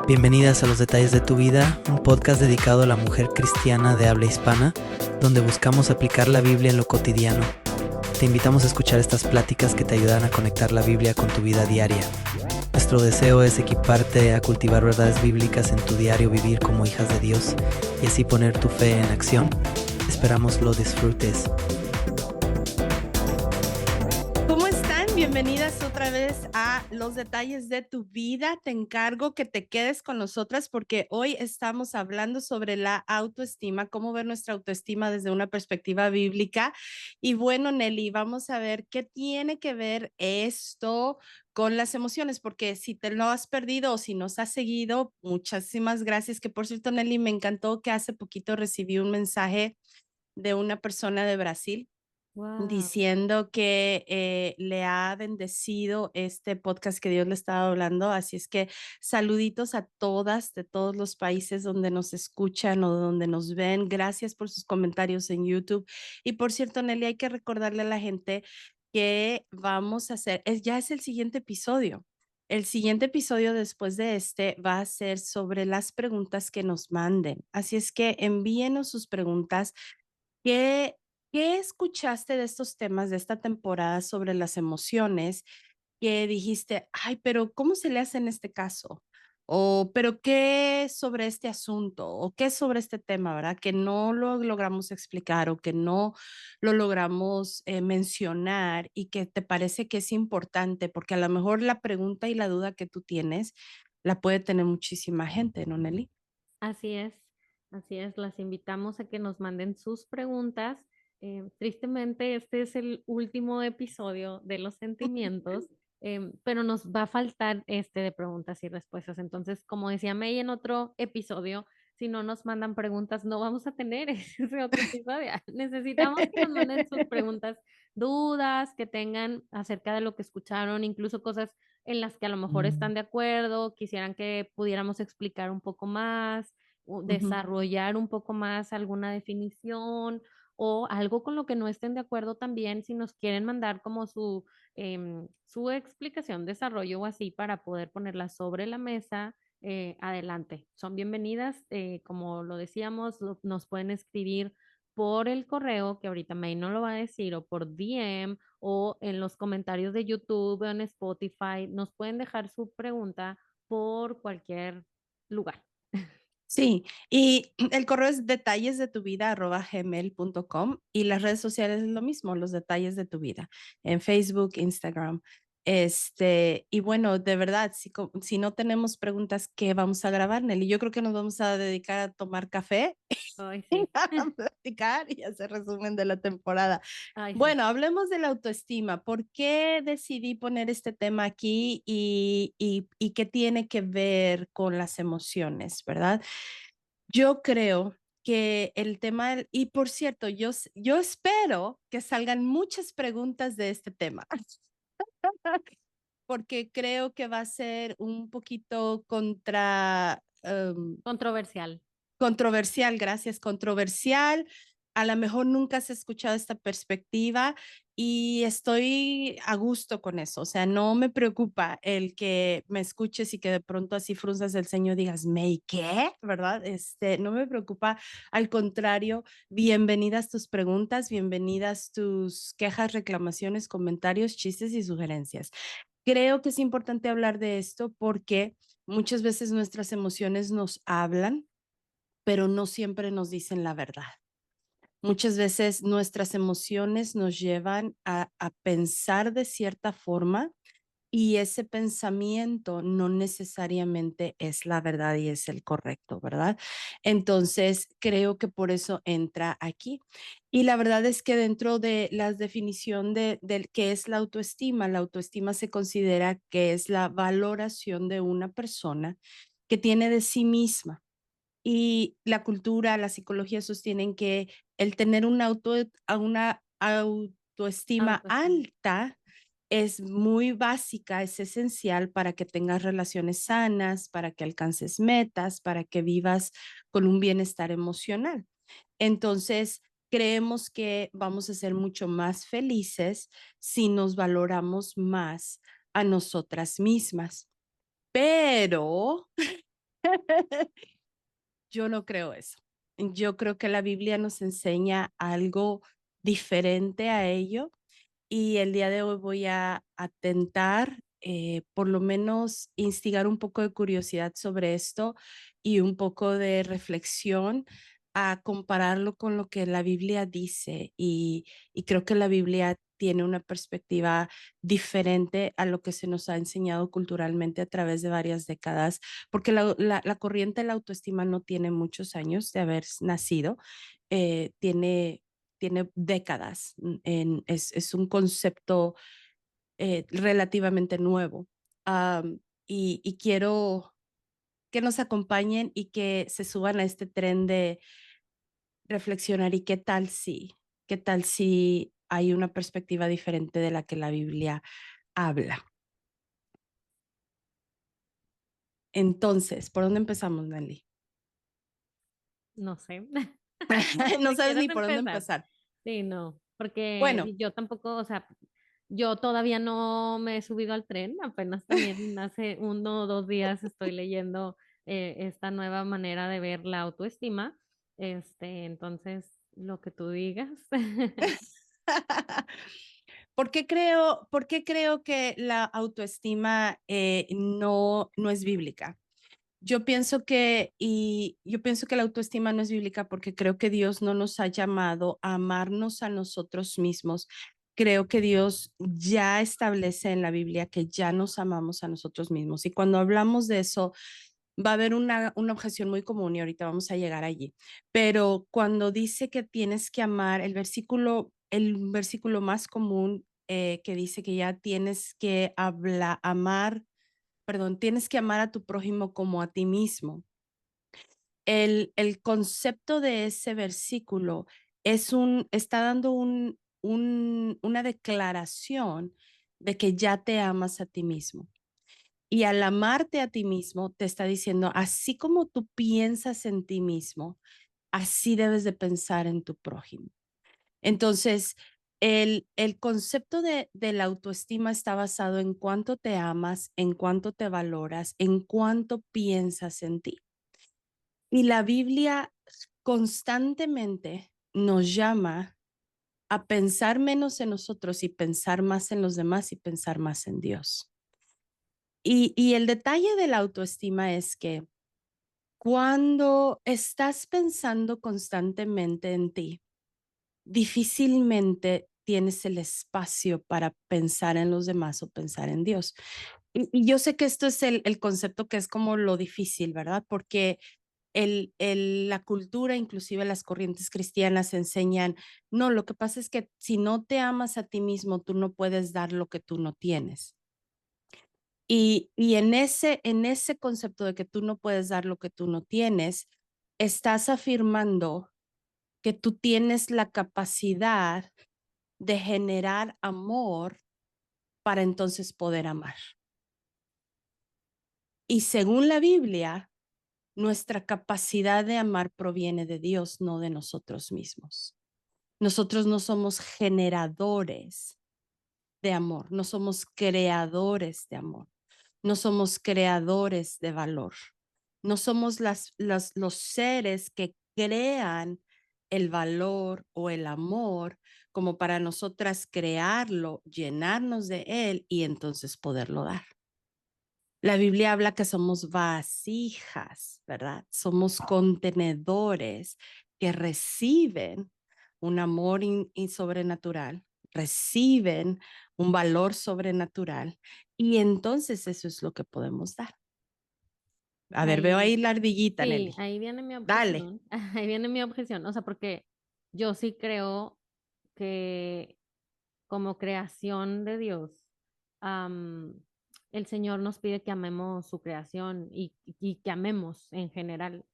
Bienvenidas a Los Detalles de tu Vida, un podcast dedicado a la mujer cristiana de habla hispana, donde buscamos aplicar la Biblia en lo cotidiano. Te invitamos a escuchar estas pláticas que te ayudan a conectar la Biblia con tu vida diaria. Nuestro deseo es equiparte a cultivar verdades bíblicas en tu diario vivir como hijas de Dios y así poner tu fe en acción. Esperamos lo disfrutes. ¿Cómo están? Bienvenidas otra vez a Los Detalles de tu Vida. Te encargo que te quedes con nosotras porque hoy estamos hablando sobre la autoestima, cómo ver nuestra autoestima desde una perspectiva bíblica. Y bueno, Nelly, vamos a ver qué tiene que ver esto con las emociones, porque si te lo has perdido o si nos has seguido, muchísimas gracias. Que por cierto, Nelly, me encantó que hace poquito recibí un mensaje de una persona de Brasil Wow. diciendo que le ha bendecido este podcast que Dios le estaba hablando. Así es que saluditos a todas de todos los países donde nos escuchan o donde nos ven. Gracias por sus comentarios en YouTube. Y por cierto, Nelly, hay que recordarle a la gente que vamos a hacer, ya es el siguiente episodio. El siguiente episodio después de este va a ser sobre las preguntas que nos manden. Así es que envíenos sus preguntas. ¿Qué, qué escuchaste de estos temas de esta temporada sobre las emociones que dijiste, ay, pero ¿cómo se le hace en este caso? O, pero ¿qué sobre este asunto? O ¿qué sobre este tema, verdad? Que no lo logramos explicar o que no lo logramos mencionar y que te parece que es importante, porque a lo mejor la pregunta y la duda que tú tienes la puede tener muchísima gente, ¿no, Nelly? Así es, así es. Las invitamos a que nos manden sus preguntas. Tristemente, este es el último episodio de los sentimientos, pero nos va a faltar este de preguntas y respuestas. Entonces, como decía May en otro episodio, si no nos mandan preguntas, no vamos a tener ese otro episodio. Necesitamos que nos manden sus preguntas, dudas que tengan acerca de lo que escucharon, incluso cosas en las que a lo mejor están de acuerdo, quisieran que pudiéramos explicar un poco más, o Ujú. desarrollar un poco más alguna definición o algo con lo que no estén de acuerdo también, si nos quieren mandar como su explicación, desarrollo o así para poder ponerla sobre la mesa, adelante. Son bienvenidas, como lo decíamos, nos pueden escribir por el correo, que ahorita May no lo va a decir, o por DM, o en los comentarios de YouTube o en Spotify. Nos pueden dejar su pregunta por cualquier lugar. Sí, y el correo es detallesdetuvida@gmail.com y las redes sociales es lo mismo, los detalles de tu vida, en Facebook, Instagram. Y bueno, de verdad, si no tenemos preguntas, ¿qué vamos a grabar, Nelly? Yo creo que nos vamos a dedicar a tomar café Ay, y sí. a platicar y hacer resumen de la temporada. Ay, sí. Bueno, hablemos de la autoestima. ¿Por qué decidí poner este tema aquí y qué tiene que ver con las emociones, verdad? Yo creo que el tema, y por cierto, yo espero que salgan muchas preguntas de este tema, porque creo que va a ser un poquito Controversial. controversial, gracias, controversial. A lo mejor nunca has escuchado esta perspectiva y estoy a gusto con eso. O sea, no me preocupa el que me escuches y que de pronto así frunzas el ceño y digas, ¿me qué? ¿Verdad? No me preocupa. Al contrario, bienvenidas tus preguntas, bienvenidas tus quejas, reclamaciones, comentarios, chistes y sugerencias. Creo que es importante hablar de esto porque muchas veces nuestras emociones nos hablan, pero no siempre nos dicen la verdad. Muchas veces nuestras emociones nos llevan a pensar de cierta forma y ese pensamiento no necesariamente es la verdad y es el correcto, ¿verdad? Entonces, creo que por eso entra aquí. Y la verdad es que dentro de la definición de qué es la autoestima se considera que es la valoración de una persona que tiene de sí misma. Y la cultura, la psicología sostienen que el tener una autoestima Autoestima. alta es muy básica, es esencial para que tengas relaciones sanas, para que alcances metas, para que vivas con un bienestar emocional. Entonces, creemos que vamos a ser mucho más felices si nos valoramos más a nosotras mismas. Pero Yo no creo eso. Yo creo que la Biblia nos enseña algo diferente a ello y el día de hoy voy a atentar, por lo menos instigar un poco de curiosidad sobre esto y un poco de reflexión a compararlo con lo que la Biblia dice y creo que la Biblia tiene una perspectiva diferente a lo que se nos ha enseñado culturalmente a través de varias décadas, porque la corriente de la autoestima no tiene muchos años de haber nacido, tiene décadas, es un concepto relativamente nuevo. Y quiero que nos acompañen y que se suban a este tren de reflexionar y qué tal si hay una perspectiva diferente de la que la Biblia habla. Entonces, ¿por dónde empezamos, Nelly? No sé. No Si sabes quieres ni por dónde empezar. empezar. Sí, no, porque Bueno, yo tampoco, o sea, yo todavía no me he subido al tren, apenas también hace 1 o 2 días estoy leyendo esta nueva manera de ver la autoestima. Entonces, lo que tú digas. por qué creo que la autoestima no es bíblica? Yo pienso que la autoestima no es bíblica porque creo que Dios no nos ha llamado a amarnos a nosotros mismos. Creo que Dios ya establece en la Biblia que ya nos amamos a nosotros mismos. Y cuando hablamos de eso, va a haber una objeción muy común y ahorita vamos a llegar allí. Pero cuando dice que tienes que amar, el versículo más común que dice que ya tienes que tienes que amar a tu prójimo como a ti mismo. El concepto de ese versículo está dando una declaración de que ya te amas a ti mismo. Y al amarte a ti mismo, te está diciendo, así como tú piensas en ti mismo, así debes de pensar en tu prójimo. Entonces, el concepto de la autoestima está basado en cuánto te amas, en cuánto te valoras, en cuánto piensas en ti. Y la Biblia constantemente nos llama a pensar menos en nosotros y pensar más en los demás y pensar más en Dios. Y el detalle de la autoestima es que cuando estás pensando constantemente en ti, difícilmente tienes el espacio para pensar en los demás o pensar en Dios. Y yo sé que esto es el concepto que es como lo difícil, ¿verdad? Porque la cultura, inclusive las corrientes cristianas enseñan, no, lo que pasa es que si no te amas a ti mismo, tú no puedes dar lo que tú no tienes. Y en ese concepto de que tú no puedes dar lo que tú no tienes, estás afirmando que tú tienes la capacidad de generar amor para entonces poder amar. Y según la Biblia, nuestra capacidad de amar proviene de Dios, no de nosotros mismos. Nosotros no somos generadores de amor, no somos creadores de amor, no somos creadores de valor, no somos los seres que crean el valor o el amor como para nosotras crearlo, llenarnos de él y entonces poderlo dar. La Biblia habla que somos vasijas, ¿verdad? Somos contenedores que reciben un amor sobrenatural, reciben un valor sobrenatural y entonces eso es lo que podemos dar. A ver, veo ahí Ahí, la ardillita, sí, Nelly. ahí viene mi Dale. objeción. Ahí viene mi objeción. O sea, porque yo sí creo que como creación de Dios, am, el Señor nos pide que amemos su creación y que amemos en general.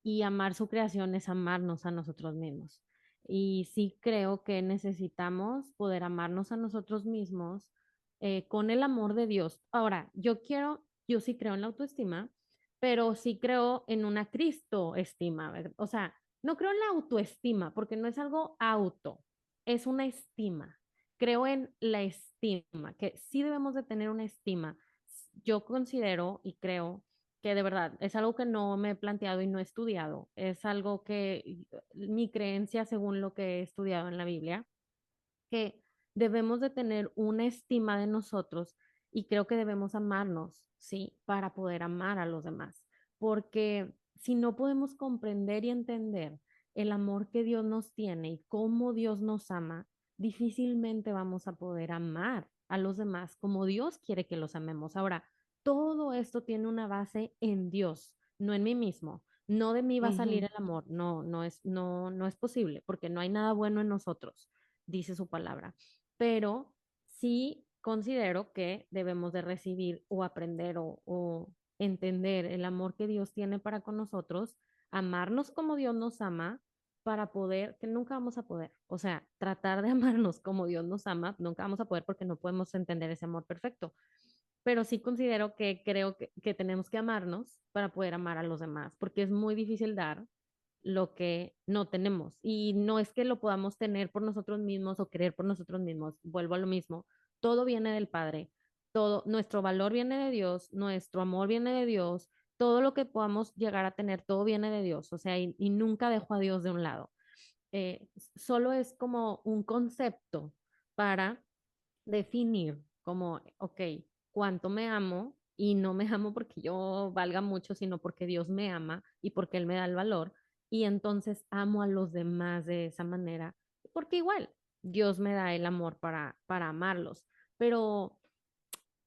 Y amar su creación es amarnos a nosotros mismos. Y sí creo que necesitamos poder amarnos a nosotros mismos con el amor de Dios. Ahora, yo sí creo en la autoestima, pero sí creo en una Cristoestima, ¿verdad? O sea, no creo en la autoestima porque no es algo auto, es una estima. Creo en la estima, que sí debemos de tener una estima. Yo considero y creo que de verdad es algo que no me he planteado y no he estudiado, es algo que mi creencia según lo que he estudiado en la Biblia, que debemos de tener una estima de nosotros y creo que debemos amarnos, ¿sí? Para poder amar a los demás. Porque si no podemos comprender y entender el amor que Dios nos tiene y cómo Dios nos ama, difícilmente vamos a poder amar a los demás como Dios quiere que los amemos. Ahora, todo esto tiene una base en Dios, no en mí mismo. No de mí va a salir Ujú, el amor, no es posible, porque no hay nada bueno en nosotros, dice su palabra. Pero sí considero que debemos de recibir o aprender o entender el amor que Dios tiene para con nosotros, amarnos como Dios nos ama para poder, que nunca vamos a poder, o sea, tratar de amarnos como Dios nos ama, nunca vamos a poder porque no podemos entender ese amor perfecto, pero sí considero que creo que tenemos que amarnos para poder amar a los demás, porque es muy difícil dar lo que no tenemos. Y no es que lo podamos tener por nosotros mismos o querer por nosotros mismos. Vuelvo a lo mismo. Todo viene del Padre. Todo, nuestro valor viene de Dios, nuestro amor viene de Dios, todo lo que podamos llegar a tener, todo viene de Dios. O sea, y nunca dejo a Dios de un lado. Solo es como un concepto para definir como, ok, cuánto me amo y no me amo porque yo valga mucho, sino porque Dios me ama y porque Él me da el valor. Y entonces amo a los demás de esa manera, porque igual Dios me da el amor para amarlos. Pero,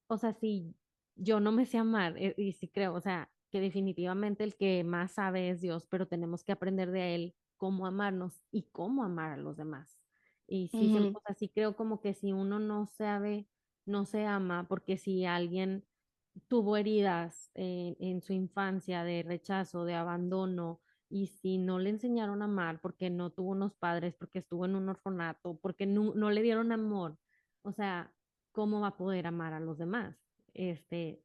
o sea, si yo no me sé amar, y sí creo, o sea, que definitivamente el que más sabe es Dios, pero tenemos que aprender de Él cómo amarnos y cómo amar a los demás. Y sí, ujú. o sea, sí creo como que si uno no sabe, no se ama, porque si alguien tuvo heridas en su infancia de rechazo, de abandono, y si no le enseñaron a amar porque no tuvo unos padres, porque estuvo en un orfanato, porque no le dieron amor, o sea, ¿cómo va a poder amar a los demás?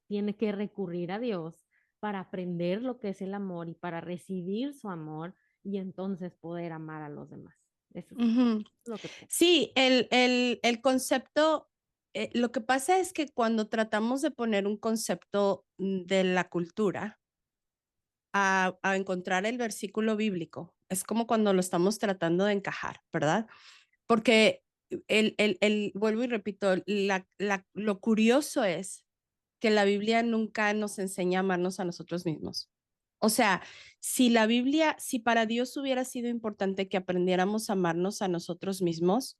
Tiene que recurrir a Dios para aprender lo que es el amor y para recibir su amor y entonces poder amar a los demás. Eso es Ujú. lo que pienso. Sí, el concepto, lo que pasa es que cuando tratamos de poner un concepto de la cultura a encontrar el versículo bíblico, es como cuando lo estamos tratando de encajar, ¿verdad? Porque vuelvo y repito, lo curioso es que la Biblia nunca nos enseña a amarnos a nosotros mismos. O sea, si para Dios hubiera sido importante que aprendiéramos a amarnos a nosotros mismos,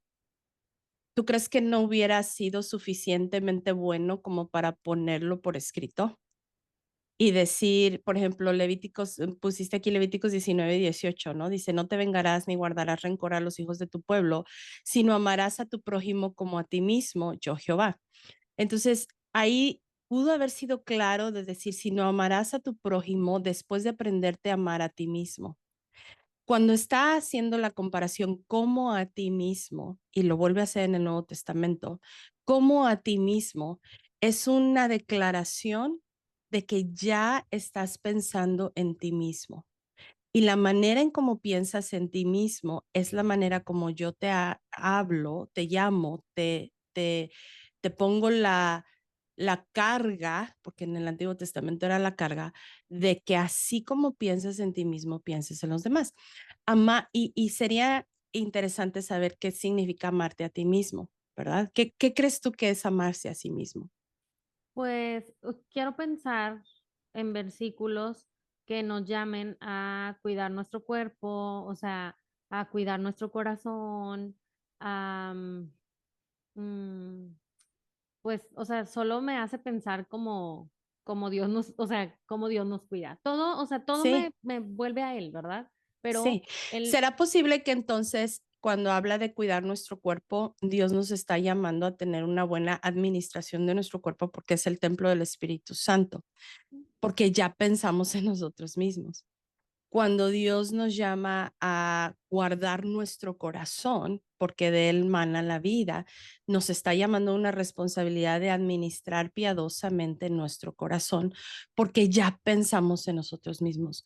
¿tú crees que no hubiera sido suficientemente bueno como para ponerlo por escrito? Y decir, por ejemplo, Levíticos, pusiste aquí Levíticos 19:18, ¿no? Dice, no te vengarás ni guardarás rencor a los hijos de tu pueblo, sino amarás a tu prójimo como a ti mismo, yo Jehová. Entonces, ahí pudo haber sido claro de decir, sino amarás a tu prójimo después de aprenderte a amar a ti mismo. Cuando está haciendo la comparación como a ti mismo, y lo vuelve a hacer en el Nuevo Testamento, como a ti mismo, es una declaración de que ya estás pensando en ti mismo. Y la manera en cómo piensas en ti mismo es la manera como yo hablo, te llamo, te pongo la carga, porque en el Antiguo Testamento era la carga, de que así como piensas en ti mismo, pienses en los demás. Y sería interesante saber qué significa amarte a ti mismo, ¿verdad? ¿Qué crees tú que es amarse a sí mismo? Pues quiero pensar en versículos que nos llamen a cuidar nuestro cuerpo, o sea, a cuidar nuestro corazón, a, pues, o sea, solo me hace pensar como Dios nos, o sea, como Dios nos cuida. Todo, o sea, todo me, Sí. me vuelve a Él, ¿verdad? Pero Sí, Él, ¿será posible que entonces cuando habla de cuidar nuestro cuerpo, Dios nos está llamando a tener una buena administración de nuestro cuerpo porque es el templo del Espíritu Santo? Porque ya pensamos en nosotros mismos. Cuando Dios nos llama a guardar nuestro corazón, porque de él mana la vida, nos está llamando a una responsabilidad de administrar piadosamente nuestro corazón, porque ya pensamos en nosotros mismos.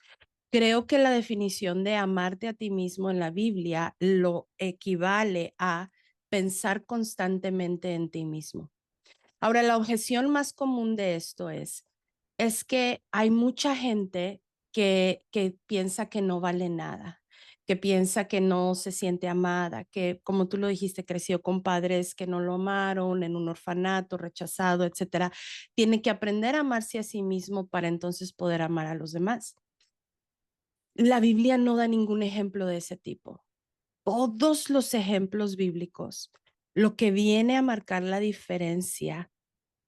Creo que la definición de amarte a ti mismo en la Biblia lo equivale a pensar constantemente en ti mismo. Ahora, la objeción más común de esto es, es que hay mucha gente que piensa que no vale nada, que piensa que no se siente amada, que, como tú lo dijiste, creció con padres que no lo amaron, en un orfanato, rechazado, etcétera. Tiene que aprender a amarse a sí mismo para entonces poder amar a los demás. La Biblia no da ningún ejemplo de ese tipo. Todos los ejemplos bíblicos, lo que viene a marcar la diferencia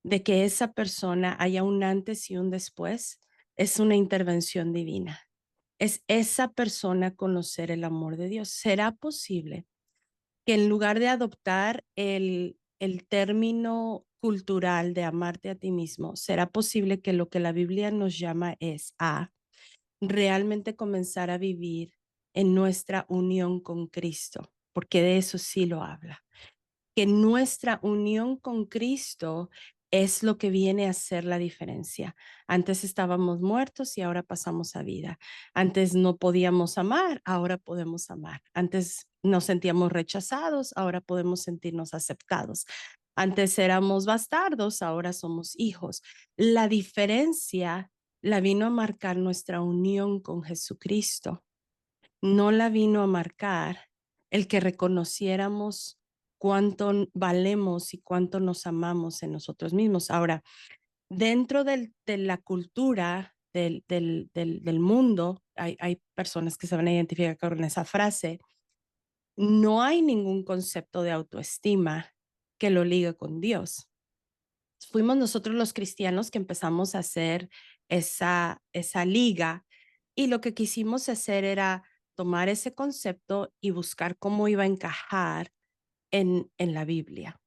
de que esa persona haya un antes y un después, es una intervención divina. Es esa persona conocer el amor de Dios. ¿Será posible que en lugar de adoptar el término cultural de amarte a ti mismo, será posible que lo que la Biblia nos llama es a realmente comenzar a vivir en nuestra unión con Cristo? Porque de eso sí lo habla, que nuestra unión con Cristo es lo que viene a hacer la diferencia. Antes estábamos muertos y ahora pasamos a vida. Antes no podíamos amar, ahora podemos amar. Antes nos sentíamos rechazados, ahora podemos sentirnos aceptados. Antes éramos bastardos, ahora somos hijos. La diferencia la vino a marcar nuestra unión con Jesucristo. No la vino a marcar el que reconociéramos cuánto valemos y cuánto nos amamos en nosotros mismos. Ahora, dentro de la cultura del mundo, hay personas que se van a identificar con esa frase. No hay ningún concepto de autoestima que lo ligue con Dios. Fuimos nosotros los cristianos que empezamos a hacer esa liga, y lo que quisimos hacer era tomar ese concepto y buscar cómo iba a encajar en la Biblia.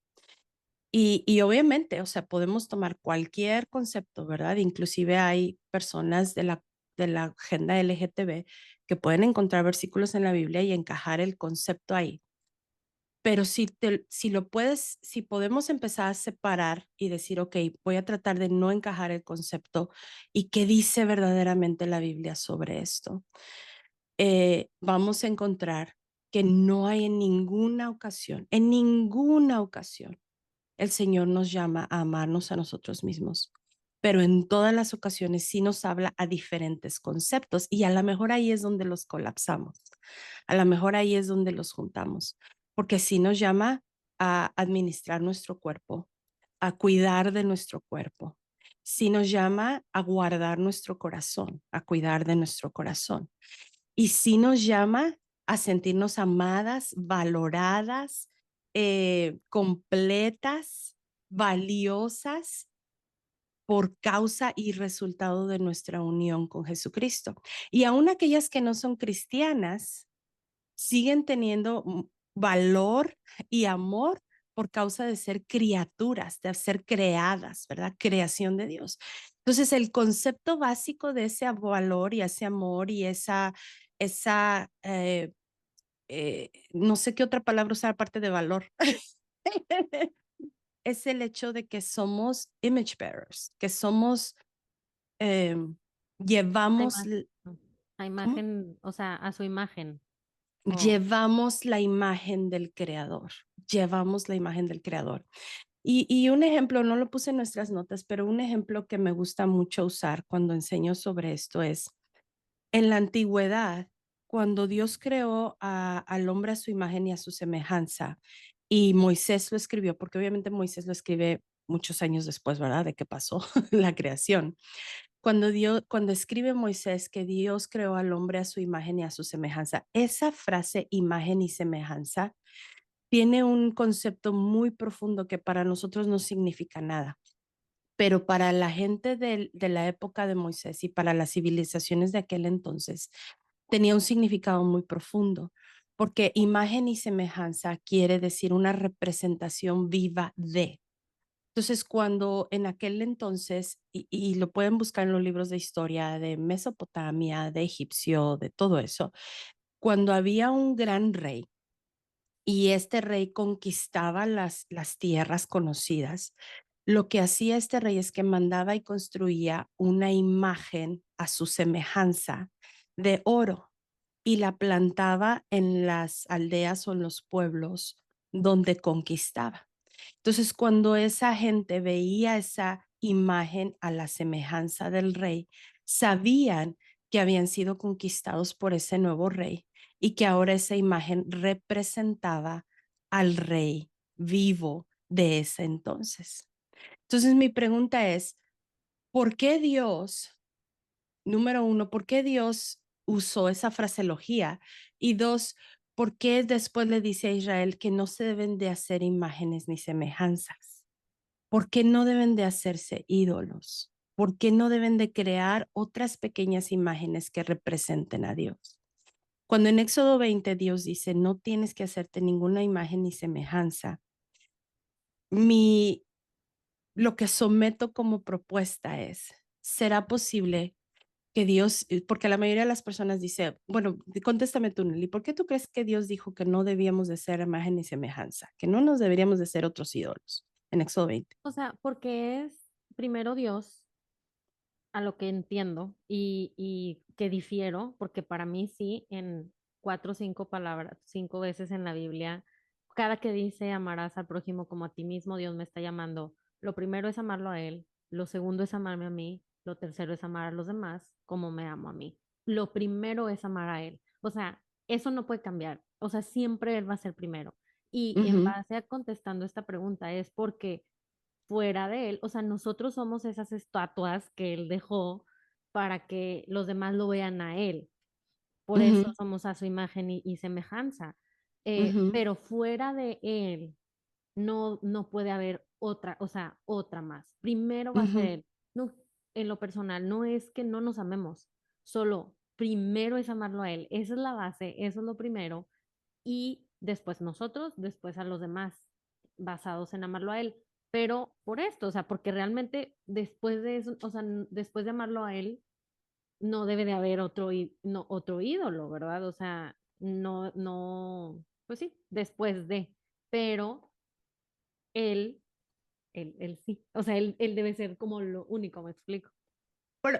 Y obviamente, o sea, podemos tomar cualquier concepto, ¿verdad? Inclusive hay personas de la agenda LGTB que pueden encontrar versículos en la Biblia y encajar el concepto ahí. Pero si podemos empezar a separar y decir, ok, voy a tratar de no encajar el concepto y qué dice verdaderamente la Biblia sobre esto, vamos a encontrar que no hay en ninguna ocasión, el Señor nos llama a amarnos a nosotros mismos. Pero en todas las ocasiones sí nos habla a diferentes conceptos, y a lo mejor ahí es donde los colapsamos. A lo mejor ahí es donde los juntamos, porque sí nos llama a administrar nuestro cuerpo, a cuidar de nuestro cuerpo. Sí nos llama a guardar nuestro corazón, a cuidar de nuestro corazón. Y sí nos llama a sentirnos amadas, valoradas, completas, valiosas por causa y resultado de nuestra unión con Jesucristo. Y aún aquellas que no son cristianas siguen teniendo valor y amor por causa de ser criaturas, de ser creadas, ¿verdad? Creación de Dios. Entonces, el concepto básico de ese valor y ese amor y esa no sé qué otra palabra usar aparte de valor, es el hecho de que somos image bearers, que somos, eh, A llevamos, imagen, a ¿cómo? imagen, o sea, a su imagen. O Llevamos la imagen del creador, llevamos la imagen del creador. Y un ejemplo, no lo puse en nuestras notas, pero un ejemplo que me gusta mucho usar cuando enseño sobre esto es, en la antigüedad, cuando Dios creó al hombre a su imagen y a su semejanza, y Moisés lo escribió, porque obviamente Moisés lo escribe muchos años después, ¿verdad? De que pasó la creación. Cuando escribe Moisés que Dios creó al hombre a su imagen y a su semejanza, esa frase imagen y semejanza tiene un concepto muy profundo que para nosotros no significa nada, pero para la gente de la época de Moisés y para las civilizaciones de aquel entonces tenía un significado muy profundo, porque imagen y semejanza quiere decir una representación viva de. Entonces, cuando en aquel entonces, y lo pueden buscar en los libros de historia de Mesopotamia, de Egipcio, de todo eso, cuando había un gran rey y este rey conquistaba las tierras conocidas, lo que hacía este rey es que mandaba y construía una imagen a su semejanza de oro y la plantaba en las aldeas o en los pueblos donde conquistaba. Entonces, cuando esa gente veía esa imagen a la semejanza del rey, sabían que habían sido conquistados por ese nuevo rey y que ahora esa imagen representaba al rey vivo de ese entonces. Entonces mi pregunta es, ¿por qué Dios, número uno, por qué Dios usó esa fraseología? Y dos, ¿por qué después le dice a Israel que no se deben de hacer imágenes ni semejanzas? ¿Por qué no deben de hacerse ídolos? ¿Por qué no deben de crear otras pequeñas imágenes que representen a Dios? Cuando en Éxodo 20 Dios dice, no tienes que hacerte ninguna imagen ni semejanza, mi, lo que someto como propuesta es, ¿será posible que Dios, porque la mayoría de las personas dice, bueno, contéstame tú, Nelly, ¿por qué tú crees que Dios dijo que no debíamos de ser imagen ni semejanza, que no nos deberíamos de ser otros ídolos en Éxodo 20? O sea, porque es primero Dios, a lo que entiendo y que difiero, porque para mí sí, en 4 o 5 palabras, 5 veces en la Biblia, cada que dice amarás al prójimo como a ti mismo, Dios me está llamando. Lo primero es amarlo a Él, lo segundo es amarme a mí, lo tercero es amar a los demás como me amo a mí. Lo primero es amar a Él. O sea, eso no puede cambiar. O sea, siempre Él va a ser primero. Y en Ujú, base a contestando esta pregunta es porque fuera de él, o sea, nosotros somos esas estatuas que él dejó para que los demás lo vean a él. Por eso ujú, somos a su imagen y semejanza. ujú, Pero fuera de él, no puede haber otra, o sea, otra más. Primero va a ser ujú, él. No, en lo personal, no es que no nos amemos, solo primero es amarlo a él. Esa es la base, eso es lo primero. Y después nosotros, después a los demás, basados en amarlo a él. Pero por esto, o sea, porque realmente después de eso, o sea, después de amarlo a él, no debe de haber no, otro ídolo, ¿verdad? O sea, pues sí, después de, pero él, él sí, o sea, él debe ser como lo único, me explico.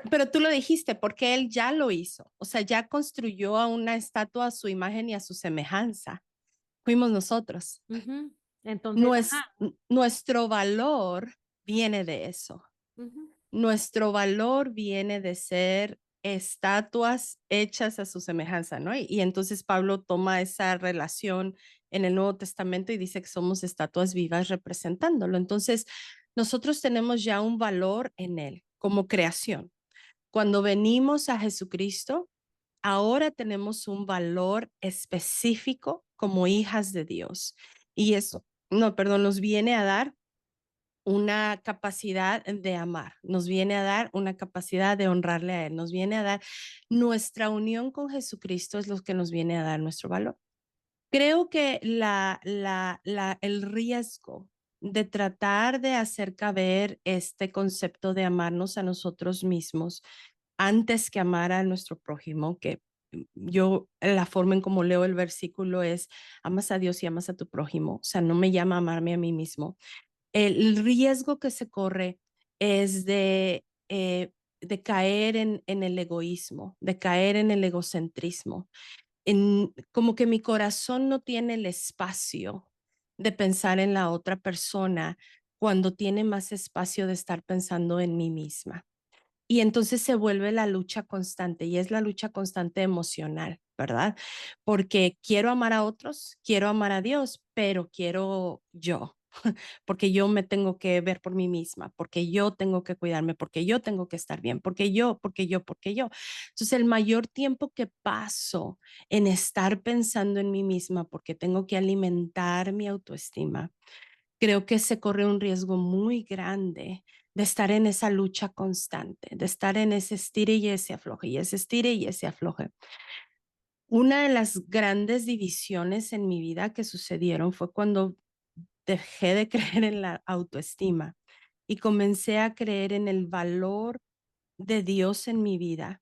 pero tú lo dijiste, porque él ya lo hizo, o sea, ya construyó a una estatua a su imagen y a su semejanza. Fuimos nosotros. Ujú. Entonces, ajá. Nuestro valor viene de eso. Ujú. Nuestro valor viene de ser estatuas hechas a su semejanza, ¿no? Y entonces Pablo toma esa relación en el Nuevo Testamento y dice que somos estatuas vivas representándolo. Entonces, nosotros tenemos ya un valor en él como creación. Cuando venimos a Jesucristo, ahora tenemos un valor específico como hijas de Dios. Y eso, no, perdón, nos viene a dar una capacidad de amar, nos viene a dar una capacidad de honrarle a Él, nos viene a dar nuestra unión con Jesucristo es lo que nos viene a dar nuestro valor. Creo que el riesgo de tratar de hacer caber este concepto de amarnos a nosotros mismos antes que amar a nuestro prójimo, que yo la forma en como leo el versículo es amas a Dios y amas a tu prójimo, o sea, no me llama a amarme a mí mismo. El riesgo que se corre es de caer en el egoísmo, de caer en el egocentrismo, como que mi corazón no tiene el espacio de pensar en la otra persona cuando tiene más espacio de estar pensando en mí misma. Y entonces se vuelve la lucha constante y es la lucha constante emocional, ¿verdad? Porque quiero amar a otros, quiero amar a Dios, pero quiero yo, porque yo me tengo que ver por mí misma, porque yo tengo que cuidarme, porque yo tengo que estar bien, porque yo. Entonces, el mayor tiempo que paso en estar pensando en mí misma, porque tengo que alimentar mi autoestima, creo que se corre un riesgo muy grande de estar en esa lucha constante, de estar en ese estire y ese afloje, y ese estire y ese afloje. Una de las grandes divisiones en mi vida que sucedieron fue cuando dejé de creer en la autoestima y comencé a creer en el valor de Dios en mi vida.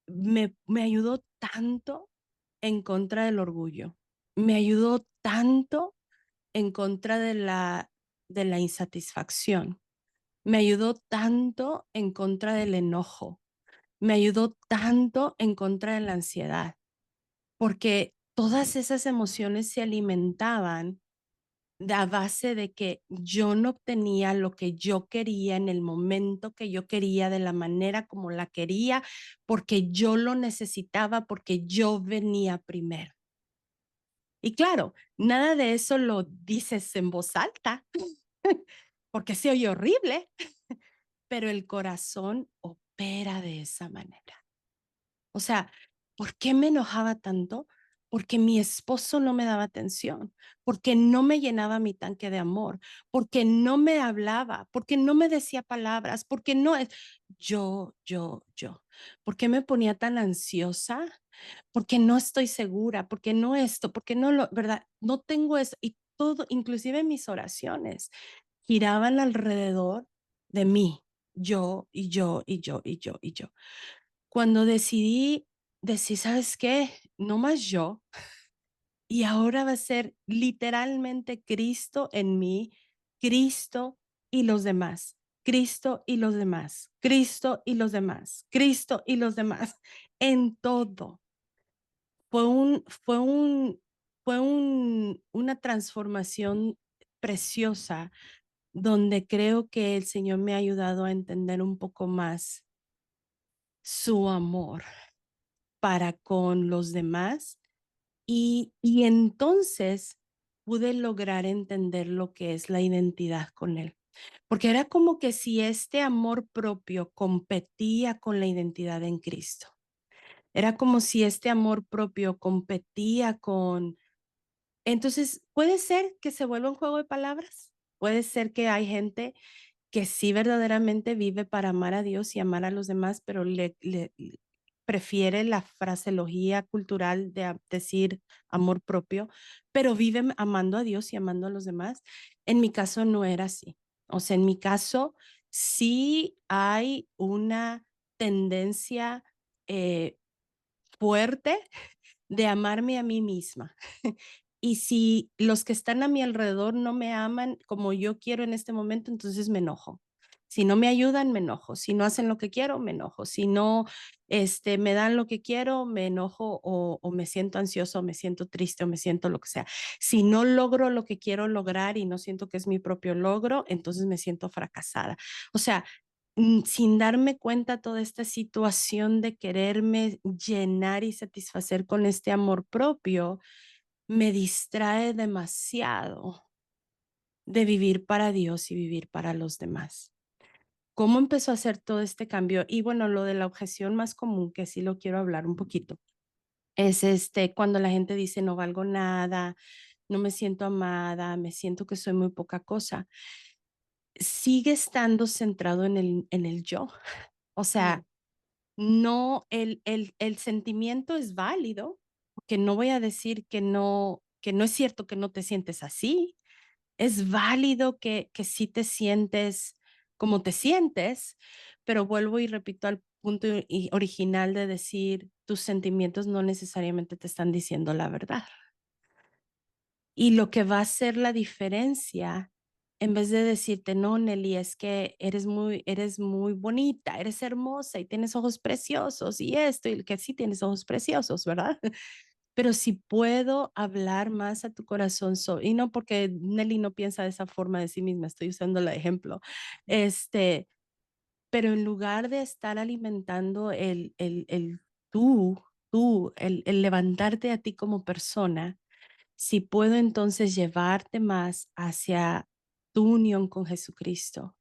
Me ayudó tanto en contra del orgullo, me ayudó tanto en contra de la insatisfacción, me ayudó tanto en contra del enojo, me ayudó tanto en contra de la ansiedad, porque todas esas emociones se alimentaban a base de que yo no obtenía lo que yo quería en el momento que yo quería, de la manera como la quería, porque yo lo necesitaba, porque yo venía primero. Y claro, nada de eso lo dices en voz alta, porque se oye horrible, pero el corazón opera de esa manera. O sea, ¿por qué me enojaba tanto? Porque mi esposo no me daba atención, porque no me llenaba mi tanque de amor, porque no me hablaba, porque no me decía palabras, porque no es yo. ¿Por qué me ponía tan ansiosa? Porque no estoy segura, porque no esto, porque no lo, ¿verdad? No tengo eso. Y todo, inclusive mis oraciones, giraban alrededor de mí, yo. Cuando decidí decir, ¿sabes qué? No más yo. Y ahora va a ser literalmente Cristo en mí, Cristo y los demás, Cristo y los demás, Cristo y los demás, Cristo y los demás, en todo. Fue un, fue un, una transformación preciosa donde creo que el Señor me ha ayudado a entender un poco más su amor para con los demás y entonces pude lograr entender lo que es la identidad con Él. Porque era como que si este amor propio competía con la identidad en Cristo. Era como si este amor propio competía con... Entonces, puede ser que se vuelva un juego de palabras. Puede ser que hay gente que sí verdaderamente vive para amar a Dios y amar a los demás, pero prefiere la fraseología cultural de decir amor propio, pero vive amando a Dios y amando a los demás. En mi caso no era así. O sea, en mi caso sí hay una tendencia eh, fuerte de amarme a mí misma. Y si los que están a mi alrededor no me aman como yo quiero en este momento, entonces me enojo. Si no me ayudan, me enojo. Si no hacen lo que quiero, me enojo. Si no me dan lo que quiero, me enojo o me siento ansioso, o me siento triste, o me siento lo que sea. Si no logro lo que quiero lograr y no siento que es mi propio logro, entonces me siento fracasada. O sea, sin darme cuenta toda esta situación de quererme llenar y satisfacer con este amor propio, me distrae demasiado de vivir para Dios y vivir para los demás. ¿Cómo empezó a hacer todo este cambio? Y bueno, lo de la objeción más común, que sí lo quiero hablar un poquito, es cuando la gente dice no valgo nada, no me siento amada, me siento que soy muy poca cosa. Sigue estando centrado en el yo. O sea, no, el sentimiento es válido, porque no voy a decir que no es cierto que no te sientes así. Es válido que sí te sientes como te sientes, pero vuelvo y repito al punto original de decir, tus sentimientos no necesariamente te están diciendo la verdad. Y lo que va a hacer la diferencia, en vez de decirte, no, Nelly, es que eres muy bonita, eres hermosa y tienes ojos preciosos y esto, y que sí tienes ojos preciosos, ¿verdad? Pero si puedo hablar más a tu corazón, y no porque Nelly no piensa de esa forma de sí misma, estoy usando el ejemplo, pero en lugar de estar alimentando el el levantarte a ti como persona, si puedo entonces llevarte más hacia tu unión con Jesucristo,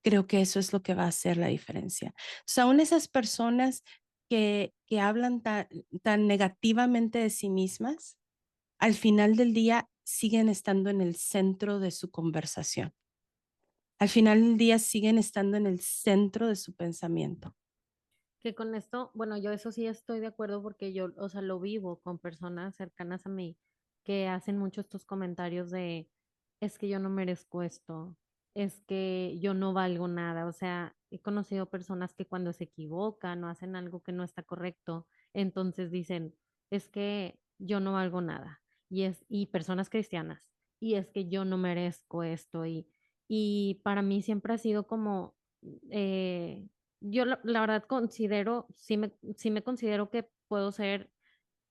creo que eso es lo que va a hacer la diferencia. O sea, aún esas personas que hablan tan negativamente de sí mismas, al final del día siguen estando en el centro de su conversación. Al final del día siguen estando en el centro de su pensamiento. Que con esto, bueno, yo eso sí estoy de acuerdo porque yo, o sea, lo vivo con personas cercanas a mí que hacen mucho estos comentarios de, es que yo no merezco esto, es que yo no valgo nada. O sea, he conocido personas que cuando se equivocan o hacen algo que no está correcto, entonces dicen, es que yo no valgo nada. Y personas cristianas, y es que yo no merezco esto. Y para mí siempre ha sido como, yo la verdad considero, sí me considero que puedo ser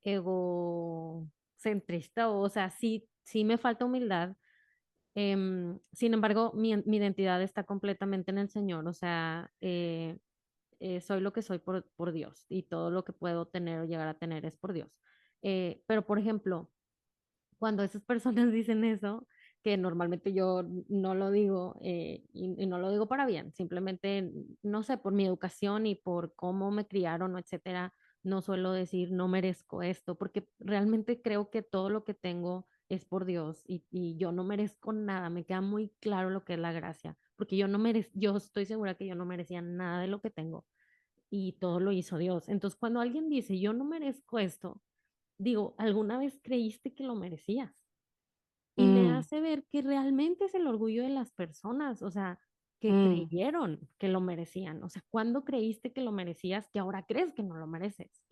egocentrista, o sea, sí me falta humildad, Sin embargo, mi identidad está completamente en el Señor, o sea, soy lo que soy por Dios y todo lo que puedo tener o llegar a tener es por Dios. Pero, por ejemplo, cuando esas personas dicen eso, que normalmente yo no lo digo y no lo digo para bien, simplemente, no sé, por mi educación y por cómo me criaron, etcétera, no suelo decir no merezco esto, porque realmente creo que todo lo que tengo es por Dios y yo no merezco nada, me queda muy claro lo que es la gracia, porque yo estoy segura que yo no merecía nada de lo que tengo y todo lo hizo Dios. Entonces, cuando alguien dice yo no merezco esto, digo, ¿alguna vez creíste que lo merecías? Y me Mm, hace ver que realmente es el orgullo de las personas, o sea, que mm, creyeron que lo merecían. O sea, ¿cuándo creíste que lo merecías que ahora crees que no lo mereces?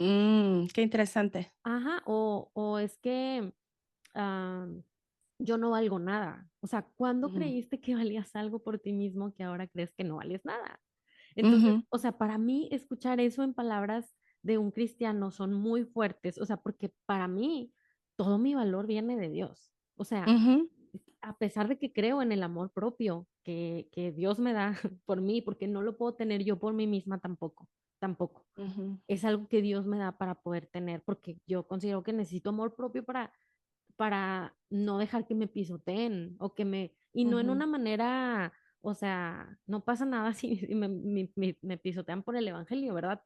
qué interesante. Ajá, o es que ah, yo no valgo nada. O sea, ¿cuándo Ujú, creíste que valías algo por ti mismo que ahora crees que no vales nada? Entonces, ujú, o sea, para mí escuchar eso en palabras de un cristiano son muy fuertes, o sea, porque para mí todo mi valor viene de Dios. O sea, ujú, a pesar de que creo en el amor propio que Dios me da por mí, porque no lo puedo tener yo por mí misma tampoco, tampoco. ujú, Es algo que Dios me da para poder tener, porque yo considero que necesito amor propio para no dejar que me pisoteen o que y no en ujú, una manera, o sea, no pasa nada si me pisotean por el evangelio, ¿verdad?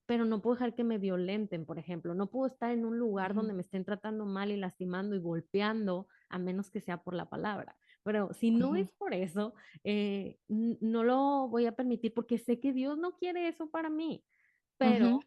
Pero no puedo dejar que me violenten, por ejemplo, no puedo estar en un lugar ujú, donde me estén tratando mal y lastimando y golpeando, a menos que sea por la palabra. Pero si no ujú, es por eso, no lo voy a permitir porque sé que Dios no quiere eso para mí. Pero, ujú,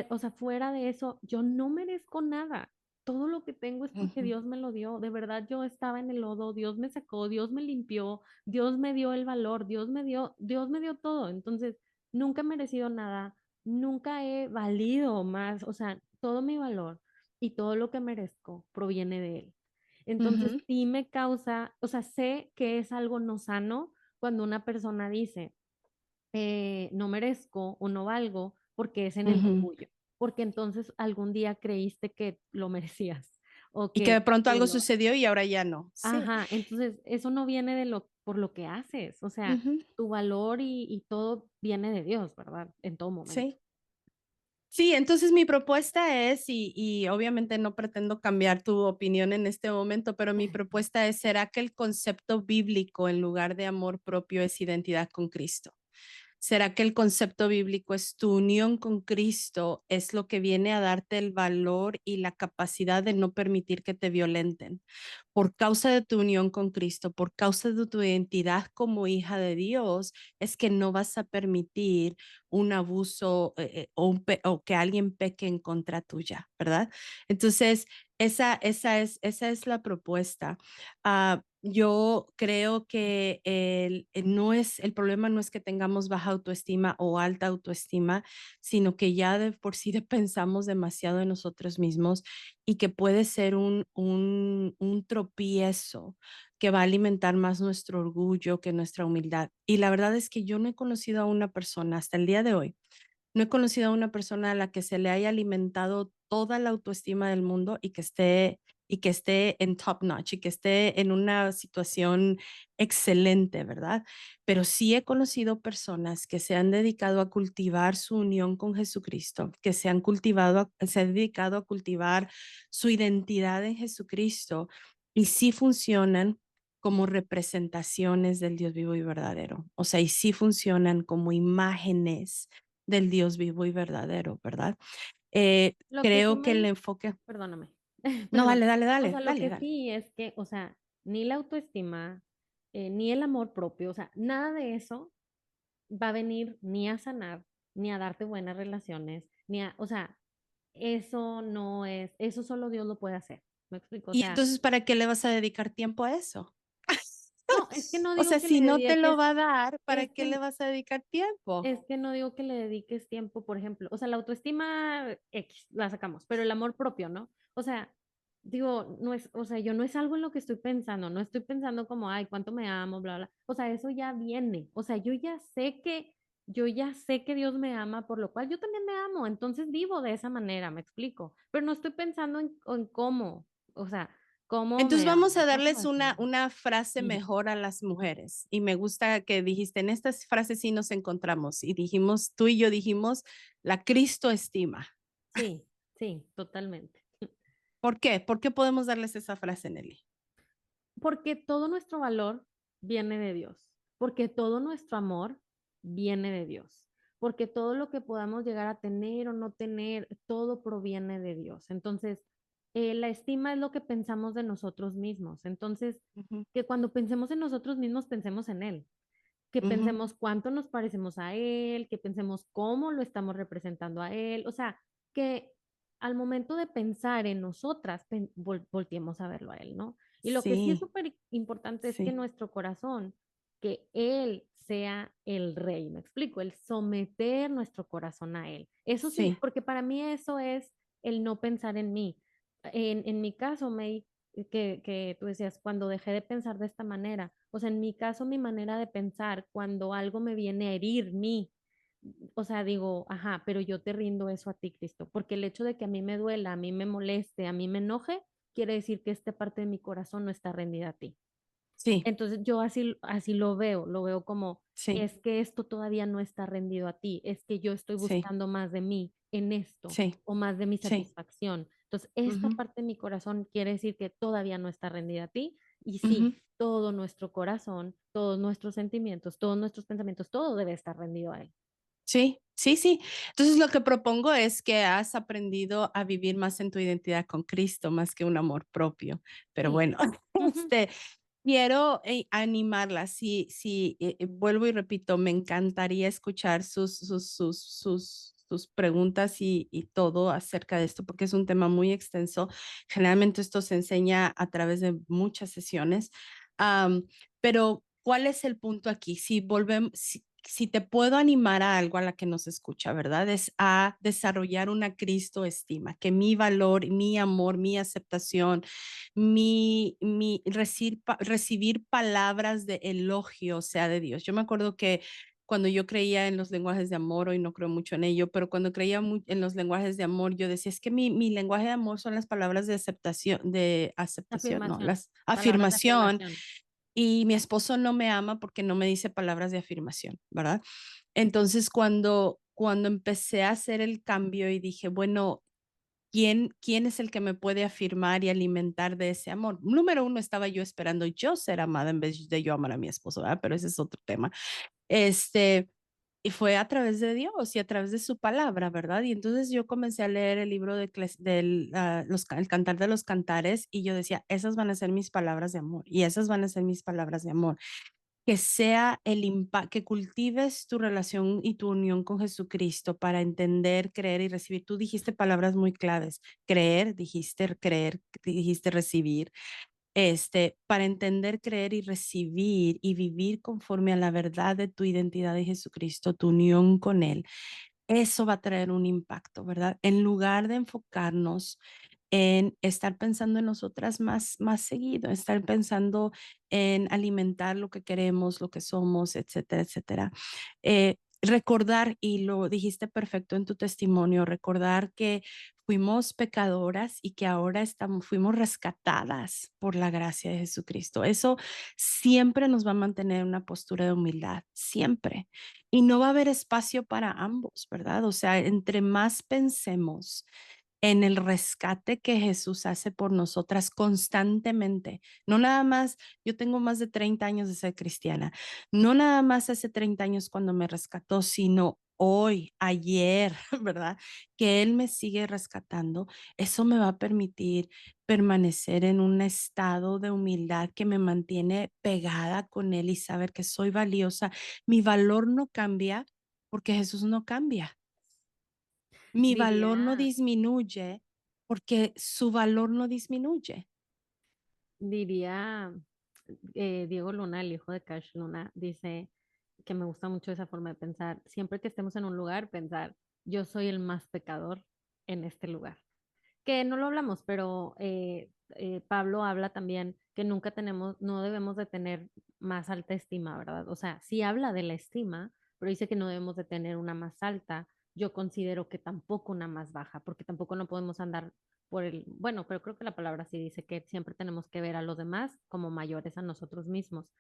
o sea, fuera de eso, yo no merezco nada. Todo lo que tengo es porque ujú, Dios me lo dio. De verdad, yo estaba en el lodo, Dios me sacó, Dios me limpió, Dios me dio el valor, Dios me dio todo. Entonces, nunca he merecido nada, nunca he valido más, o sea, todo mi valor y todo lo que merezco proviene de Él. Entonces, ujú, sí me causa, o sea, sé que es algo no sano cuando una persona dice, no merezco o no valgo porque es en el ujú. orgullo, porque entonces algún día creíste que lo merecías o Y que de que pronto tú algo lo... sucedió y ahora ya no. Sí. Ajá, entonces eso no viene por lo que haces, o sea, Ujú, tu valor y todo viene de Dios, ¿verdad? En todo momento. sí. Sí, entonces mi propuesta es, y obviamente no pretendo cambiar tu opinión en este momento, pero mi propuesta es, ¿será que el concepto bíblico en lugar de amor propio es identidad con Cristo? ¿Será que el concepto bíblico es tu unión con Cristo, es lo que viene a darte el valor y la capacidad de no permitir que te violenten? Por causa de tu unión con Cristo, por causa de tu identidad como hija de Dios, es que no vas a permitir un abuso o que alguien peque en contra tuya, ¿verdad? Entonces, esa es la propuesta. Yo creo que el problema no es que tengamos baja autoestima o alta autoestima, sino que ya de por sí pensamos demasiado en nosotros mismos y que puede ser un tropiezo que va a alimentar más nuestro orgullo que nuestra humildad. Y la verdad es que yo no he conocido a una persona hasta el día de hoy, no he conocido a una persona a la que se le haya alimentado toda la autoestima del mundo y que esté en top notch y que esté en una situación excelente, ¿verdad? Pero sí he conocido personas que se han dedicado a cultivar su unión con Jesucristo, que se han dedicado a cultivar su identidad en Jesucristo y sí funcionan como representaciones del Dios vivo y verdadero. O sea, y sí funcionan como imágenes del Dios vivo y verdadero, ¿verdad? Lo que sí Creo que el enfoque... perdóname, No, perdón. dale, dale, O dale, sea, lo dale, que dale. sí es que, o sea, ni la autoestima, ni el amor propio, o sea, nada de eso va a venir ni a sanar, ni a darte buenas relaciones, o sea, eso no es, eso solo Dios lo puede hacer. ¿Me explico? O Y sea, entonces, ¿para qué le vas a dedicar tiempo a eso? no, es que no O digo sea, que le si no te lo dediques, va a dar, ¿para es qué le que, vas a dedicar tiempo? es que no digo que le dediques tiempo, por ejemplo, o sea, la autoestima X, la sacamos, pero el amor propio, ¿no? O sea, digo, no es, o sea, yo no es algo en lo que estoy pensando, no estoy pensando como, ay, cuánto me amo, bla, bla. O sea, eso ya viene. O sea, yo ya sé que Dios me ama, por lo cual yo también me amo. Entonces vivo de esa manera, me explico. Pero no estoy pensando en cómo. O sea, ¿Cómo Entonces me vamos amo? a ¿Cómo darles me quiero? una frase Ujú. mejor a las mujeres. Y me gusta que dijiste, en estas frases sí nos encontramos. Y dijimos, tú y yo dijimos, la Cristo estima. Sí, sí, totalmente. ¿Por qué? ¿Por qué podemos darles esa frase, Nelly? Porque todo nuestro valor viene de Dios, porque todo nuestro amor viene de Dios, porque todo lo que podamos llegar a tener o no tener, todo proviene de Dios. Entonces, la estima es lo que pensamos de nosotros mismos. Entonces, Ujú, que cuando pensemos en nosotros mismos, pensemos en Él, que ujú. pensemos cuánto nos parecemos a Él, que pensemos cómo lo estamos representando a Él. O sea, que al momento de pensar en nosotras, volteemos a verlo a Él, ¿no? Y lo que sí es Sí, súper importante es que sí, nuestro corazón, que Él sea el rey, me explico, el someter nuestro corazón a Él. Eso sí, sí. porque para mí eso es el no pensar en mí. En mi caso, May, que tú decías, cuando dejé de pensar de esta manera, o sea, en mi caso, mi manera de pensar, cuando algo me viene a herir mí, o sea, digo, ajá, pero yo te rindo eso a ti, Cristo, porque el hecho de que a mí me duela, a mí me moleste, a mí me enoje, quiere decir que esta parte de mi corazón no está rendida a ti. Sí, Entonces yo así lo veo como, sí, es que esto todavía no está rendido a ti, es que yo estoy sí, buscando más de mí en esto sí, o más de mi sí. satisfacción. Entonces, esta Ujú, parte de mi corazón quiere decir que todavía no está rendida a ti y ujú. sí, todo nuestro corazón, todos nuestros sentimientos, todos nuestros pensamientos, todo debe estar rendido a él. Sí, sí, sí. Entonces lo que propongo es que has aprendido a vivir más en tu identidad con Cristo, más que un amor propio. Pero Sí. bueno, Ujú. quiero animarla. Sí, sí, vuelvo y repito, me encantaría escuchar sus preguntas y todo acerca de esto, porque es un tema muy extenso. Generalmente esto se enseña a través de muchas sesiones. Am, pero, ¿cuál es el punto aquí? Si volvemos, si te puedo animar a algo a la que nos escucha, ¿verdad? Es a desarrollar una Cristo estima, que mi valor, mi amor, mi aceptación, recibir palabras de elogio sea de Dios. Yo me acuerdo que cuando yo creía en los lenguajes de amor, hoy no creo mucho en ello, pero cuando creía en los lenguajes de amor, yo decía, es que mi lenguaje de amor son las palabras de aceptación, no, Afirmación, las palabras de afirmación, afirmación. y mi esposo no me ama porque no me dice palabras de afirmación, ¿verdad? Entonces, cuando empecé a hacer el cambio y dije, bueno, ¿quién es el que me puede afirmar y alimentar de ese amor? Número uno, estaba yo esperando yo ser amada en vez de yo amar a mi esposo, ¿verdad? Pero ese es otro tema. Este, y fue a través de Dios y a través de su palabra, ¿verdad? Y entonces yo comencé a leer el libro el Cantar de los Cantares y yo decía, esas van a ser mis palabras de amor y esas van a ser mis palabras de amor. Que sea el impacto, que cultives tu relación y tu unión con Jesucristo para entender, creer y recibir. Tú dijiste palabras muy claves. Creer, dijiste recibir. Para entender, creer y recibir y vivir conforme a la verdad de tu identidad de Jesucristo, tu unión con Él, eso va a traer un impacto, ¿verdad? En lugar de enfocarnos en estar pensando en nosotras más seguido, estar pensando en alimentar lo que queremos, lo que somos, etcétera, etcétera. Recordar, y lo dijiste perfecto en tu testimonio, recordar que fuimos pecadoras y que ahora fuimos rescatadas por la gracia de Jesucristo. Eso siempre nos va a mantener en una postura de humildad, siempre. Y no va a haber espacio para ambos, ¿verdad? O sea, entre más pensemos en el rescate que Jesús hace por nosotras constantemente. No nada más, yo tengo más de 30 años de ser cristiana, no nada más hace 30 años cuando me rescató, sino hoy, ayer, ¿verdad? Que Él me sigue rescatando. Eso me va a permitir permanecer en un estado de humildad que me mantiene pegada con Él y saber que soy valiosa. Mi valor no cambia porque Jesús no cambia. Mi valor no Diría, disminuye porque su valor no disminuye. diría Diego Luna, el hijo de Cash Luna, dice que me gusta mucho esa forma de pensar. Siempre que estemos en un lugar, pensar, yo soy el más pecador en este lugar. Que no lo hablamos, pero Pablo habla también que nunca tenemos, no debemos de tener más alta estima, ¿verdad? O sea, sí habla de la estima, pero dice que no debemos de tener una más alta yo considero que tampoco una más baja, porque tampoco no podemos andar bueno, pero creo que la palabra sí dice que siempre tenemos que ver a los demás como mayores a nosotros mismos.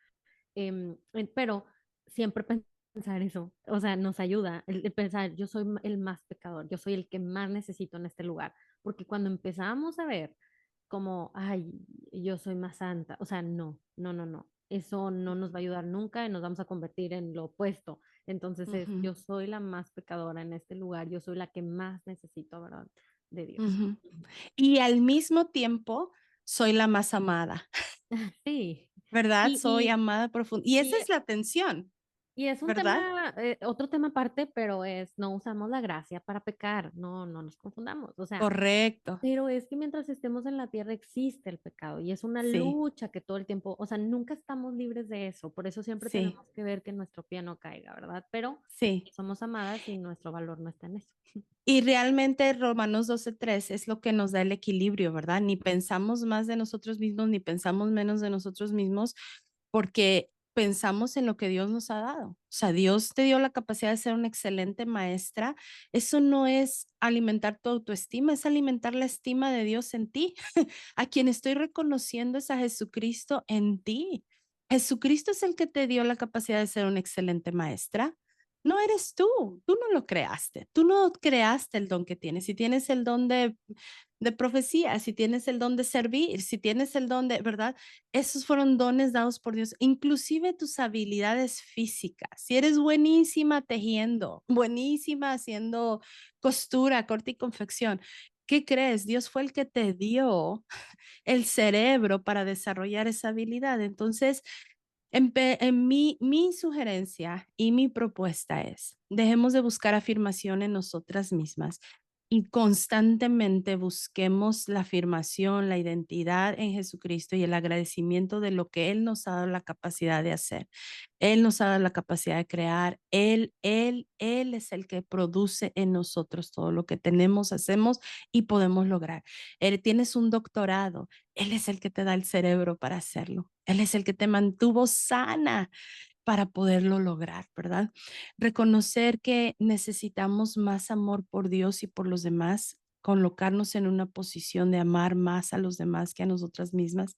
Pero siempre pensar eso, o sea, nos ayuda el pensar, yo soy el más pecador, yo soy el que más necesito en este lugar, porque cuando empezamos a ver como, ay, yo soy más santa, o sea, no, no, no, no, eso no nos va a ayudar nunca y nos vamos a convertir en lo opuesto. Entonces Ujú, yo soy la más pecadora en este lugar, yo soy la que más necesito, ¿verdad? De Dios. ujú. Y al mismo tiempo soy la más amada, Sí. ¿verdad? Soy Y, amada profunda. Y esa y, es la tensión, Y es un ¿verdad? tema, otro tema aparte, pero no usamos la gracia para pecar, no nos confundamos. O sea, Correcto. pero es que mientras estemos en la tierra existe el pecado y es una Sí, lucha que todo el tiempo, o sea, nunca estamos libres de eso. Por eso siempre sí, tenemos que ver que nuestro pie no caiga, ¿verdad? Pero sí. somos amadas y nuestro valor no está en eso. Y realmente Romanos 12:3 es lo que nos da el equilibrio, ¿verdad? Ni pensamos más de nosotros mismos, ni pensamos menos de nosotros mismos, porque pensamos en lo que Dios nos ha dado. O sea, Dios te dio la capacidad de ser una excelente maestra. Eso no es alimentar tu autoestima, es alimentar la estima de Dios en ti. A quien estoy reconociendo es a Jesucristo en ti. Jesucristo es el que te dio la capacidad de ser una excelente maestra. No eres tú no lo creaste, tú no creaste el don que tienes. Si tienes el don de profecía, si tienes el don de servir, si tienes el don de, ¿verdad? Esos fueron dones dados por Dios, inclusive tus habilidades físicas. Si eres buenísima tejiendo, buenísima haciendo costura, corte y confección, ¿qué crees? Dios fue el que te dio el cerebro para desarrollar esa habilidad. Entonces, mi sugerencia y mi propuesta es, dejemos de buscar afirmación en nosotras mismas y constantemente busquemos la afirmación, la identidad en Jesucristo y el agradecimiento de lo que Él nos ha dado la capacidad de hacer. Él nos ha dado la capacidad de crear. Él es el que produce en nosotros todo lo que tenemos, hacemos y podemos lograr. Él tienes un doctorado. Él es el que te da el cerebro para hacerlo. Él es el que te mantuvo sana para poderlo lograr, ¿verdad? Reconocer que necesitamos más amor por Dios y por los demás, colocarnos en una posición de amar más a los demás que a nosotras mismas,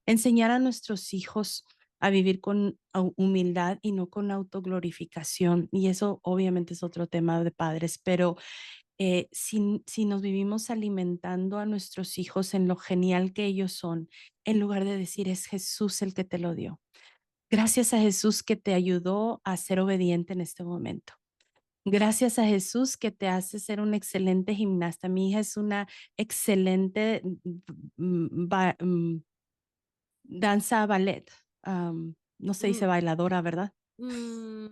enseñar a nuestros hijos a vivir con humildad y no con autoglorificación. Y eso obviamente es otro tema de padres, pero si nos vivimos alimentando a nuestros hijos en lo genial que ellos son, en lugar de decir es Jesús el que te lo dio. Gracias a Jesús que te ayudó a ser obediente en este momento. Gracias a Jesús que te hace ser una excelente gimnasta. Mi hija es una excelente danza ballet. No se dice Mm, bailadora, ¿verdad? mm,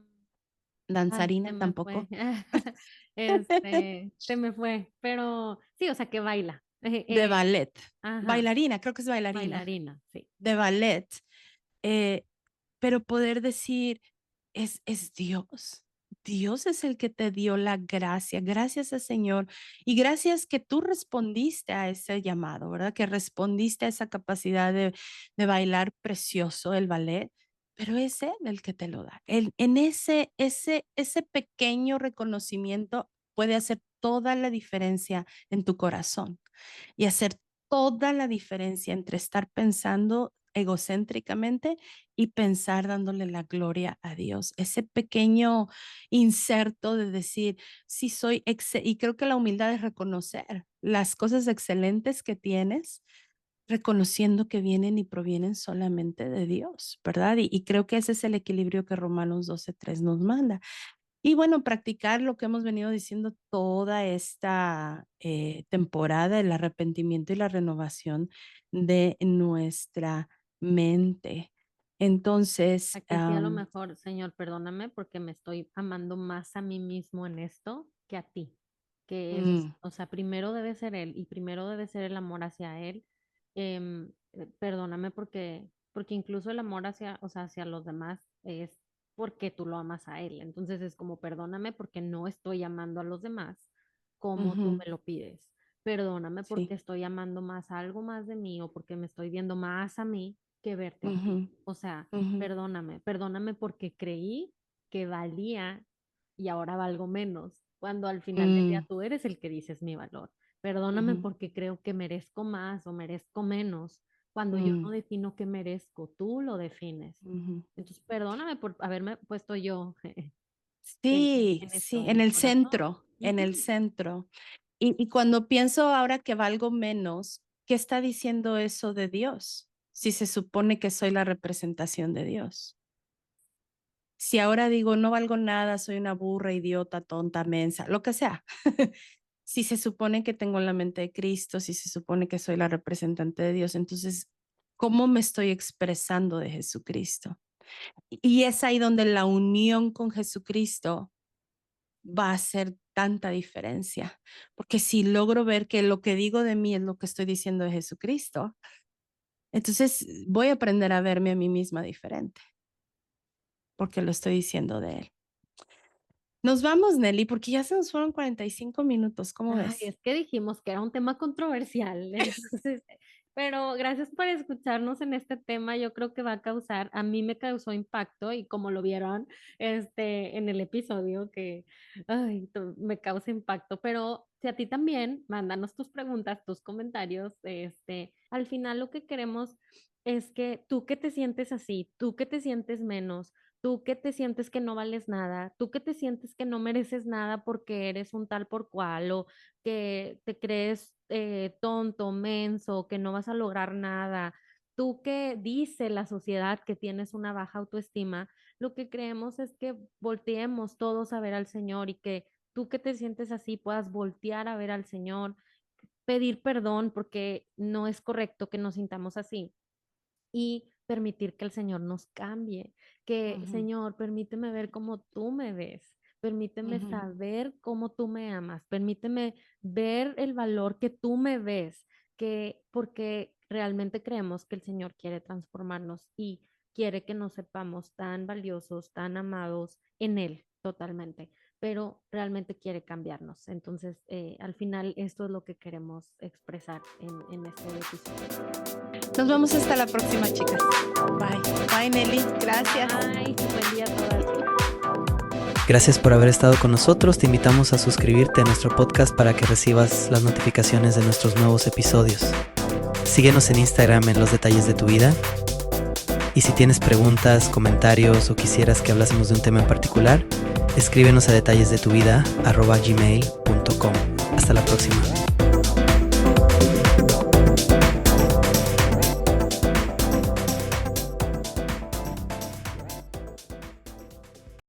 ay, se Danzarina me fue. tampoco. Se me fue. Pero sí, o sea, que baila. De ballet. Ajá, Bailarina, creo que es bailarina. bailarina, sí. De ballet. Eh, pero poder decir, es Dios. Dios es el que te dio la gracia. Gracias al Señor. Y gracias que tú respondiste a ese llamado, ¿verdad? Que respondiste a esa capacidad de bailar precioso el ballet. Pero es Él el que te lo da. En ese pequeño reconocimiento puede hacer toda la diferencia en tu corazón y hacer toda la diferencia entre estar pensando egocéntricamente y pensar dándole la gloria a Dios. Ese pequeño inserto de decir, sí soy, y creo que la humildad es reconocer las cosas excelentes que tienes, reconociendo que vienen y provienen solamente de Dios, ¿verdad? Y creo que ese es el equilibrio que Romanos 12:3 nos manda. Y bueno, practicar lo que hemos venido diciendo toda esta temporada, el arrepentimiento y la renovación de nuestra mente. Entonces, Aquí sí a lo mejor, Señor, perdóname porque me estoy amando más a mí mismo en esto que a ti. Que eso es, mm, o sea, primero debe ser Él y primero debe ser el amor hacia Él. Perdóname porque incluso el amor hacia, o sea, hacia los demás es porque tú lo amas a Él. Entonces es como, perdóname porque no estoy amando a los demás como tú ujú, me lo pides. Perdóname porque sí, estoy amando más a algo más de mí o porque me estoy viendo más a mí que verte a ujú, ti. O sea, ujú, perdóname porque creí que valía y ahora valgo menos. cuando al final del día Mm, tú eres el que dices mi valor. Perdóname ujú, porque creo que merezco más o merezco menos. Cuando yo no mm, defino qué merezco, tú lo defines. ujú. Entonces, perdóname por haberme puesto yo Sí, en esto, sí, en en el el corazón. centro, en el Ujú. centro. Y cuando pienso ahora que valgo menos, ¿qué está diciendo eso de Dios? Si se supone que soy la representación de Dios. Si ahora digo no valgo nada, soy una burra, idiota, tonta, mensa, lo que sea. Si se supone que tengo la mente de Cristo, si se supone que soy la representante de Dios, entonces, ¿cómo me estoy expresando de Jesucristo? Y es ahí donde la unión con Jesucristo va a hacer tanta diferencia, porque si logro ver que lo que digo de mí es lo que estoy diciendo de Jesucristo, entonces voy a aprender a verme a mí misma diferente, porque lo estoy diciendo de Él. Nos vamos, Nelly, porque ya se nos fueron 45 minutos, ¿cómo Ay, ves? es que dijimos que era un tema controversial, entonces, pero gracias por escucharnos en este tema. Yo creo que va a causar, a mí me causó impacto y como lo vieron, en el episodio que, ay, me causa impacto. Pero si a ti también, mándanos tus preguntas, tus comentarios. Al final lo que queremos es que tú que te sientes así, tú que te sientes menos. Tú que te sientes que no vales nada, tú que te sientes que no mereces nada porque eres un tal por cual o que te crees tonto, menso, que no vas a lograr nada. Tú que dice la sociedad que tienes una baja autoestima, lo que creemos es que volteemos todos a ver al Señor y que tú que te sientes así puedas voltear a ver al Señor, pedir perdón porque no es correcto que nos sintamos así y permitir que el Señor nos cambie, que Ujú, Señor, permíteme ver cómo tú me ves, permíteme ujú, saber cómo tú me amas, permíteme ver el valor que tú me ves, que porque realmente creemos que el Señor quiere transformarnos y quiere que nos sepamos tan valiosos, tan amados en Él totalmente, pero realmente quiere cambiarnos. Entonces, al final, esto es lo que queremos expresar en este episodio. Nos vemos hasta la próxima, chicas. Bye. Bye, Nelly. Gracias. Bye, buen día a todas. Gracias por haber estado con nosotros. Te invitamos a suscribirte a nuestro podcast para que recibas las notificaciones de nuestros nuevos episodios. Síguenos en Instagram en Los Detalles de tu Vida. Y si tienes preguntas, comentarios o quisieras que hablásemos de un tema en particular, escríbenos a detallesdetuvida@gmail.com. Hasta la próxima.